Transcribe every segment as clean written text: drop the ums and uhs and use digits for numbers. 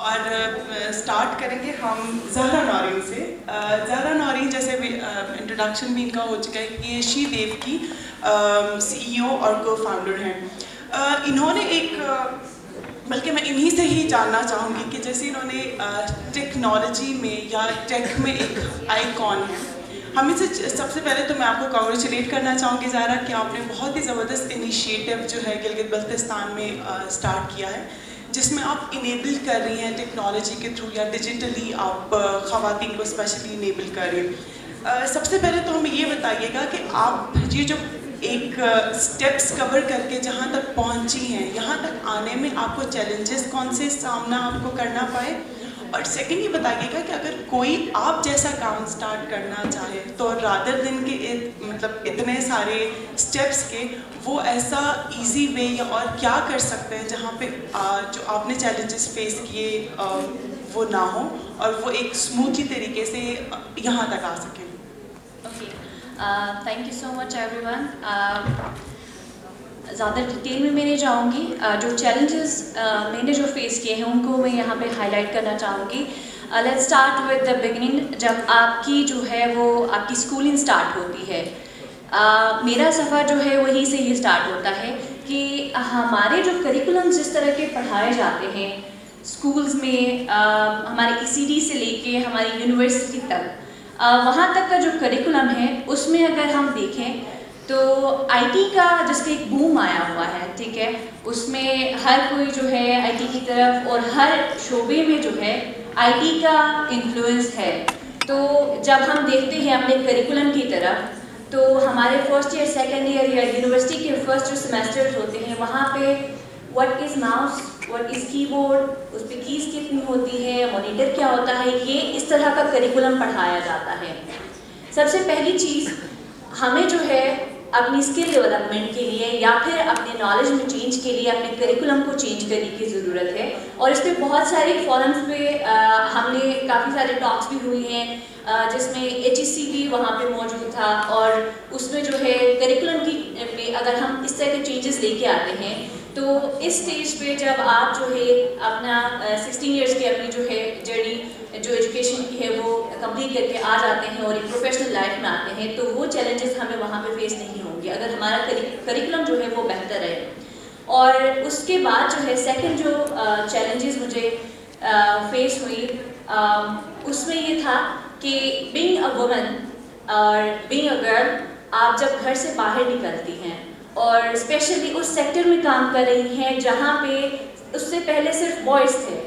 اور اسٹارٹ کریں گے ہم زہرا نورین سے. زہرا نورین جیسے انٹروڈکشن بھی ان کا ہو چکا ہے کہ یہ شی ویو کی CEO اور کو فاؤنڈر ہیں. انہوں نے ایک بلکہ میں انہی سے ہی جاننا چاہوں گی کہ جیسے انہوں نے ٹیکنالوجی میں یا ٹیک میں ایک آئیکن ہے. ہمیں سے سب سے پہلے تو میں آپ کو کانگریچولیٹ کرنا چاہوں گی زہرا کہ آپ نے بہت ہی زبردست انیشیٹو جو ہے گلگت بلتستان میں اسٹارٹ کیا ہے, جس میں آپ انیبل کر رہی ہیں ٹیکنالوجی کے تھرو یا ڈیجیٹلی آپ خواتین کو اسپیشلی انیبل کر رہی ہیں. سب سے پہلے تو ہمیں یہ بتائیے گا کہ آپ یہ جو ایک اسٹیپس کور کر کے جہاں تک پہنچی ہیں, یہاں تک آنے میں آپ کو چیلنجز کون سے سامنا آپ کو کرنا پائے, اور سیکنڈ یہ بتائیے گا کہ اگر کوئی آپ جیسا کام اسٹارٹ کرنا چاہے تو رادر دن کے مطلب اتنے سارے اسٹیپس کے وہ ایسا ایزی وے یا اور کیا کر سکتے ہیں جہاں پہ جو آپ نے چیلنجز فیس کیے وہ نہ ہوں اور وہ ایک اسموتھلی طریقے سے یہاں تک آ سکیں. Okay, thank you so much every one. زیادہ ڈیٹیل میں نہیں جاؤں گی. جو چیلنجز میں نے جو فیس کیے ہیں ان کو میں یہاں پہ ہائی لائٹ کرنا چاہوں گی. Let's start with the beginning. جب آپ کی جو ہے وہ آپ کی اسکولنگ اسٹارٹ ہوتی ہے, میرا سفر جو ہے وہیں سے ہی اسٹارٹ ہوتا ہے کہ ہمارے جو کریکولمز جس طرح کے پڑھائے جاتے ہیں اسکولز میں, ہمارے ECD سے لے کے ہماری یونیورسٹی تک, وہاں تک کا جو کریکولم ہے اس میں اگر ہم دیکھیں تو IT کا جس کا ایک بوم آیا ہوا ہے, ٹھیک ہے, اس میں ہر کوئی جو ہے IT کی طرف اور ہر شعبے میں جو ہے IT کا انفلوئنس ہے. تو جب ہم دیکھتے ہیں اپنے کریکولم کی طرف تو ہمارے فرسٹ ایئر سیکنڈ ایئر یا یونیورسٹی کے فرسٹ جو سیمیسٹرز ہوتے ہیں وہاں پہ what is mouse, what is کی بورڈ, اس پہ کیز کتنی ہوتی ہے, مانیٹر کیا ہوتا ہے, یہ اس طرح کا کریکولم پڑھایا جاتا ہے. سب سے پہلی چیز ہمیں جو ہے اپنی اسکل ڈیولپمنٹ کے لیے یا پھر اپنے نالج میں چینج کے لیے اپنے کریکولم کو چینج کرنے کی ضرورت ہے. اور اس پہ بہت سارے فورمز پہ ہم نے کافی سارے ٹاکس بھی ہوئی ہیں, جس میں HEC بھی وہاں پہ موجود تھا, اور اس میں جو ہے کریکولم کی پہ اگر ہم اس طرح کے چینجز لے کے آتے ہیں تو اس اسٹیج پہ جب آپ جو ہے اپنا 16 ایئرس کی اپنی جو ہے جرنی جو ایجوکیشن کی ہے وہ کمپلیٹ کر کے آ جاتے ہیں اور ایک پروفیشنل لائف میں آتے ہیں, تو وہ چیلنجز ہمیں وہاں پہ فیس نہیں ہوں گے اگر ہمارا کریکولم جو ہے وہ بہتر ہے. اور اس کے بعد جو ہے سیکنڈ جو چیلنجز مجھے فیس ہوئی اس میں یہ تھا کہ بینگ اے وومن اور بینگ اے گرل, آپ جب گھر سے باہر نکلتی ہیں اور اسپیشلی اس سیکٹر میں کام کر رہی ہیں جہاں پہ اس سے پہلے صرف بوائز تھے,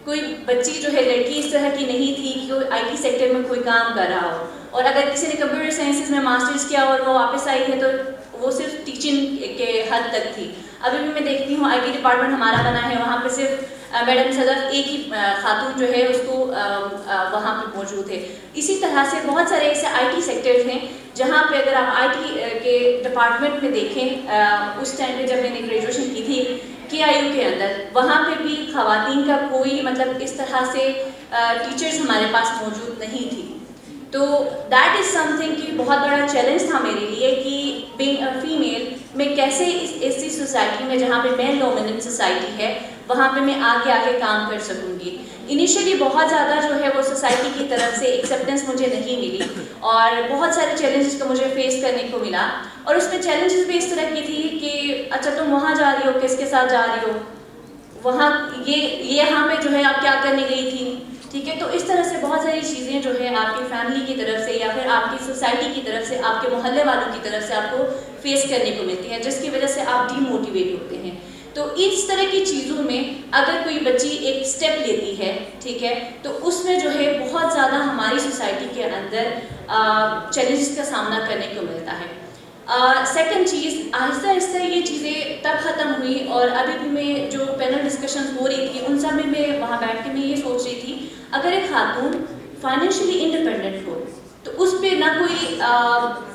کوئی بچی جو ہے لڑکی اس طرح کی نہیں تھی کہ وہ IT سیکٹر میں کوئی کام کر رہا ہو, اور اگر کسی نے کمپیوٹر سائنسز میں ماسٹرز کیا اور وہ واپس آئی ہے تو وہ صرف ٹیچنگ کے حد تک تھی. ابھی بھی میں دیکھتی ہوں IT ڈپارٹمنٹ ہمارا بنا ہے, وہاں پہ صرف میڈم صدف ایک ہی خاتون جو ہے اس کو وہاں پہ موجود ہے. اسی طرح سے بہت سارے ایسے IT سیکٹرز ہیں جہاں پہ اگر آپ IT کے ڈپارٹمنٹ میں دیکھیں, اس ٹائم پہ جب میں نے گریجویشن کی تھی KIU کے اندر, وہاں پہ بھی خواتین کا کوئی مطلب اس طرح سے ٹیچرز ہمارے پاس موجود نہیں تھی. تو دیٹ از سم تھنگ کہ بہت بڑا چیلنج تھا میرے لیے کہ بینگ اے فیمیل میں کیسے ایسی سوسائٹی میں جہاں پہ مین ڈومیننٹ سوسائٹی ہے وہاں پہ میں آگے کام کر سکوں گی. انیشیلی بہت زیادہ جو ہے وہ سوسائٹی کی طرف سے ایکسیپٹنس مجھے نہیں ملی اور بہت سارے چیلنجز کو مجھے فیس کرنے کو ملا, اور اس میں چیلنجز بھی اس طرح کی تھی کہ اچھا تم وہاں جا رہی ہو, کس کے ساتھ جا رہی ہو, وہاں یہ یہاں پہ جو ہے آپ کیا کرنے گئی تھی, ٹھیک ہے. تو اس طرح سے بہت ساری چیزیں جو ہے آپ کی فیملی کی طرف سے یا پھر آپ کی سوسائٹی کی طرف سے, آپ کے محلے والوں کی طرف سے آپ کو فیس کرنے کو ملتی ہیں, جس کی وجہ سے آپ ڈی موٹیویٹ ہوتے ہیں. تو اس طرح کی چیزوں میں اگر کوئی بچی ایک اسٹیپ لیتی ہے, ٹھیک ہے, تو اس میں جو ہے بہت زیادہ ہماری سوسائٹی کے اندر چیلنجز کا سامنا کرنے کو ملتا ہے. سیکنڈ چیز, آہستہ آہستہ یہ چیزیں تب ختم ہوئی, اور ابھی بھی میں جو پینل ڈسکشن ہو رہی تھی ان سب میں وہاں بیٹھ کے میں یہ سوچ رہی تھی اگر ایک خاتون فائنینشلی انڈیپینڈنٹ ہو تو اس پہ نہ کوئی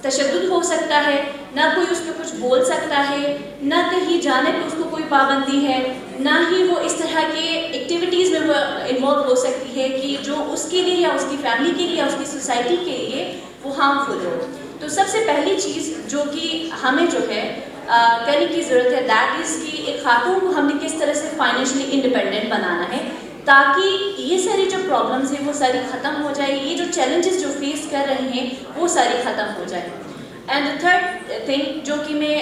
تشدد ہو سکتا ہے, نہ کوئی اس پہ کچھ بول سکتا ہے, نہ کہیں جانے پہ اس کو کوئی پابندی ہے, نہ ہی وہ اس طرح کے ایکٹیویٹیز میں وہ انوالو ہو سکتی ہے کہ جو اس کے لیے یا اس کی فیملی کے لیے یا اس کی سوسائٹی کے لیے وہ ہارمفل ہو. تو سب سے پہلی چیز جو کہ ہمیں جو ہے کرنے کی ضرورت ہے دیٹ از کہ ایک خاتون کو ہم نے کس طرح سے فائنینشلی انڈیپینڈنٹ بنانا ہے. تاکہ یہ ساری جو پرابلمس ہیں وہ ساری ختم ہو جائے, یہ جو چیلنجز جو فیس کر رہے ہیں وہ ساری ختم ہو جائے. اینڈ تھرڈ تھنگ جو کہ میں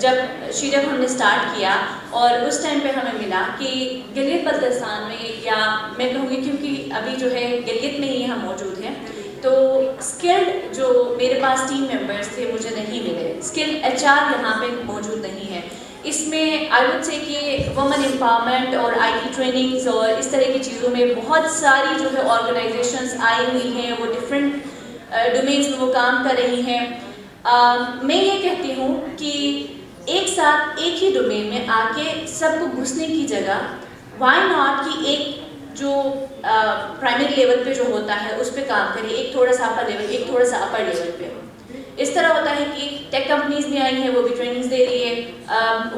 جب شیڈب ہم نے اسٹارٹ کیا اور اس ٹائم پہ ہمیں ملا کہ گلگت بلتستان میں, یا میں کہوں گی کیونکہ ابھی جو ہے گلگت میں ہی ہم موجود ہیں, تو اسکلڈ جو میرے پاس ٹیم ممبرس تھے مجھے نہیں ملے, اسکلڈ ایچ آر یہاں پہ موجود نہیں ہے. اس میں آئی وڈ سے کہ وومن امپاورمنٹ اور آئی ٹی ٹریننگز اور اس طرح کی چیزوں میں بہت ساری جو ہے آرگنائزیشنز آئی ہوئی ہیں, وہ ڈفرینٹ ڈومینس میں وہ کام کر رہی ہیں. میں یہ کہتی ہوں کہ ایک ساتھ ایک ہی ڈومین میں آ کے سب کو گھسنے کی جگہ وائی ناٹ کہ ایک جو پرائمری لیول پہ جو ہوتا ہے اس پہ کام کرے, ایک تھوڑا سا اپر لیول, ایک تھوڑا سا اپر لیول پہ. اس طرح ہوتا ہے کہ ٹیک کمپنیز بھی آئی ہیں, وہ بھی ٹریننگز دے رہی ہے,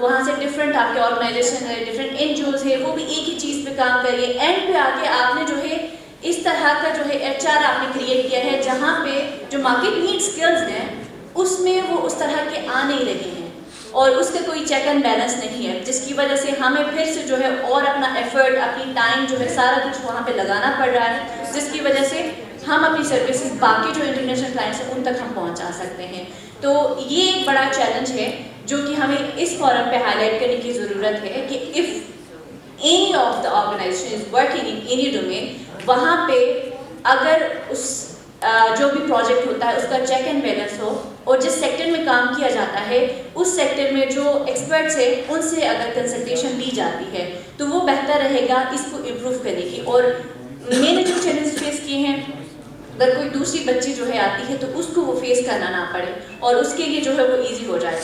وہاں سے ڈفرینٹ آپ کے آرگنائزیشن ہے, ڈفرینٹ این جی اوز ہے, وہ بھی ایک ہی چیز پہ کام کر رہی ہے. اینڈ پہ آ کے آپ نے جو ہے اس طرح کا جو ہے ایچ آر آپ نے کریٹ کیا ہے جہاں پہ جو مارکیٹ نیڈ اسکلز ہیں اس میں وہ اس طرح کے آ نہیں رہے ہیں, اور اس کا کوئی چیک اینڈ بیلنس نہیں ہے, جس کی وجہ سے ہمیں پھر سے جو ہے اور اپنا ایفرٹ, اپنی ٹائم جو ہے سارا کچھ وہاں پہ لگانا پڑ رہا ہے, جس کی وجہ سے ہم اپنی سروسز باقی جو انٹرنیشنل کلائنٹس ہیں ان تک ہم پہنچا سکتے ہیں. تو یہ ایک بڑا چیلنج ہے جو کہ ہمیں اس فورم پہ ہائی لائٹ کرنے کی ضرورت ہے کہ if any of the organization is working in any domain, وہاں پہ اگر اس جو بھی پروجیکٹ ہوتا ہے اس کا چیک اینڈ بیلنس ہو, اور جس سیکٹر میں کام کیا جاتا ہے اس سیکٹر میں جو ایکسپرٹس ہیں ان سے اگر کنسلٹیشن لی جاتی ہے تو وہ بہتر رہے گا اس کو امپروو کرنے کی. اور میں نے جو چیلنج فیس کیے ہیں, اگر کوئی دوسری بچی جو ہے آتی ہے تو اس کو وہ فیس کرنا نہ پڑے اور اس کے لیے جو ہے وہ ایزی ہو جائے.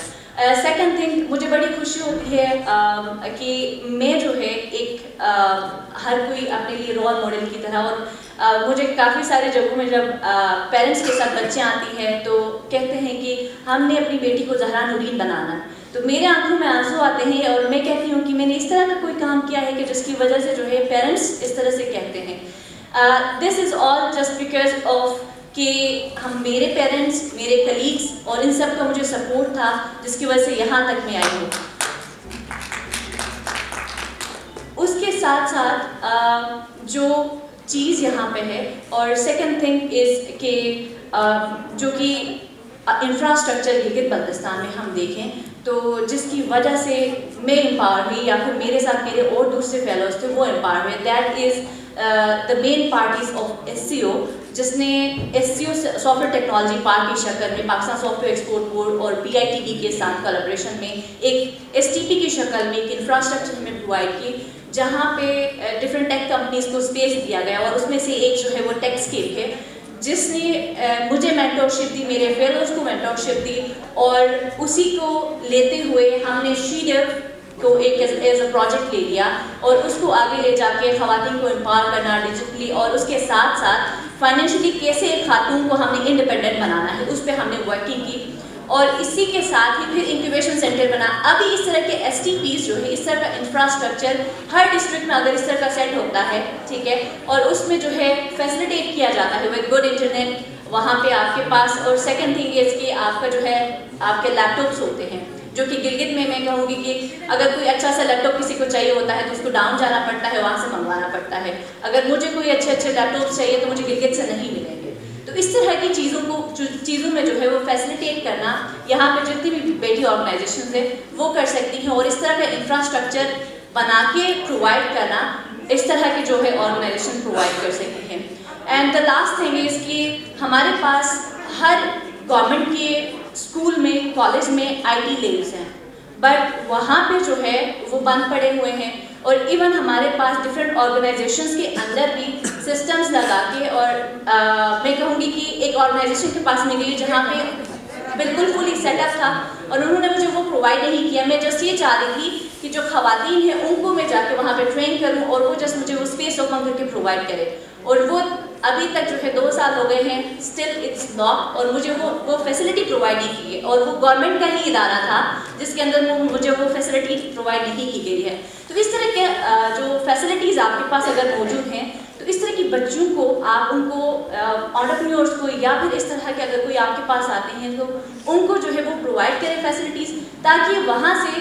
سیکنڈ تھنگ, مجھے بڑی خوشی ہوتی ہے کہ میں جو ہے ایک ہر کوئی اپنے لیے رول ماڈل کی طرح, اور مجھے کافی سارے جگہوں میں جب پیرنٹس کے ساتھ بچیاں آتی ہیں تو کہتے ہیں کہ ہم نے اپنی بیٹی کو زہرا نورین بنانا, تو میرے آنکھوں میں آنسو آتے ہیں اور میں کہتی ہوں کہ میں نے اس طرح کا کوئی کام کیا ہے کہ جس کی وجہ سے جو ہے پیرنٹس اس طرح سے کہتے ہیں. دس از آل جسٹ بیکاز آف کہ ہم میرے پیرنٹس, میرے کلیگس اور ان سب کا مجھے سپورٹ تھا جس کی وجہ سے یہاں تک میں آئی ہوں. اس کے ساتھ ساتھ جو چیز یہاں پہ ہے, اور سیکنڈ تھنگ از کہ جو کہ انفراسٹرکچر گلگت بلتستان میں ہم دیکھیں تو جس کی وجہ سے میں امپاور ہوئی یا پھر میرے ساتھ میرے اور دوسرے فیلوز تھے وہ امپاور ہوئے, that is the main parties of S C او, جس نے S C O soft where technology park کی شکل میں Pakistan soft where export board اور پی آئی ٹی ڈی کے ساتھ کولابریشن میں ایک ایس ٹی پی کی شکل میں ایک انفراسٹرکچر ہمیں پرووائڈ کی, جہاں پہ ڈفرینٹ ٹیک کمپنیز کو اسپیس دیا گیا, اور اس میں سے ایک جو ہے وہ ٹیکسکیپ ہے جس نے مجھے مینٹورشپ دی, میرے فیلوز کو مینٹورشپ دی, اور اسی کو لیتے ہوئے ہم نے شیڈب کو ایک ایز اے پروجیکٹ لے لیا اور اس کو آگے لے جا کے خواتین کو امپاور کرنا ڈیجیٹلی, اور اس کے ساتھ ساتھ فائنینشلی کیسے ایک خاتون کو ہم نے انڈیپینڈنٹ بنانا ہے اس پہ ہم نے ورکنگ کی. اور اسی کے ساتھ ہی پھر انکیویشن سینٹر بنا. ابھی اس طرح کے ایس ٹی پیز جو ہے, اس طرح کا انفراسٹرکچر ہر ڈسٹرکٹ میں اگر اس طرح کا سیٹ ہوتا ہے, ٹھیک ہے, اور اس میں جو ہے فیسلیٹیٹ کیا جاتا ہے ود گڈ انٹرنیٹ وہاں پہ آپ کے پاس. اور سیکنڈ تھنگ از کہ آپ کا جو ہے آپ کے لیپ ٹاپس ہوتے ہیں, جو کہ گلگت میں کہوں گی کہ اگر کوئی اچھا سا لیپ ٹاپ کسی کو چاہیے ہوتا ہے تو اس کو ڈاؤن جانا پڑتا ہے, وہاں سے منگوانا پڑتا ہے. اگر مجھے کوئی اچھے لیپ ٹاپس چاہیے تو مجھے گلگت سے نہیں ملیں گے. تو اس طرح کی چیزوں میں جو ہے وہ فیسلیٹیٹ کرنا یہاں پہ جتنی بھی بیٹی آرگنائزیشنز ہیں وہ کر سکتی ہیں, اور اس طرح کا انفراسٹرکچر بنا کے پرووائڈ کرنا اس طرح کی جو ہے آرگنائزیشن پرووائڈ کر سکتی ہیں. And the last thing is کہ ہمارے پاس ہر گورنمنٹ کے اسکول میں, کالج میں آئی ٹی لیبس ہیں, بٹ وہاں پہ جو ہے وہ بند پڑے ہوئے ہیں. اور ایون ہمارے پاس ڈفرینٹ آرگنائزیشنس کے اندر بھی سسٹمز لگا کے, اور میں کہوں گی کہ ایک آرگنائزیشن کے پاس میں گئی جہاں پہ بالکل فلی سیٹ اپ تھا اور انہوں نے مجھے وہ پرووائڈ نہیں کیا. میں جسٹ یہ چاہ رہی تھی کہ جو خواتین ہیں ان کو میں جا کے وہاں پہ ٹرین کروں اور وہ جسٹ مجھے وہ اسپیس اوپن کر کے پرووائڈ کرے, اور وہ ابھی تک جو ہے 2 سال ہو گئے ہیں اسٹل اٹس لاک, اور مجھے وہ فیسلٹی پرووائڈ نہیں کی ہے. اور وہ گورنمنٹ کا ہی ادارہ تھا جس کے اندر مجھے وہ فیسلٹی پرووائڈ نہیں کی گئی ہے. تو اس طرح کے جو فیسلٹیز آپ کے پاس اگر موجود ہیں تو اس طرح کی بچوں کو آپ ان کو انٹرپرینیورس کو, یا پھر اس طرح کے اگر کوئی آپ کے پاس آتے ہیں تو ان کو جو ہے وہ پرووائڈ کریں فیسلٹیز, تاکہ وہاں سے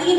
3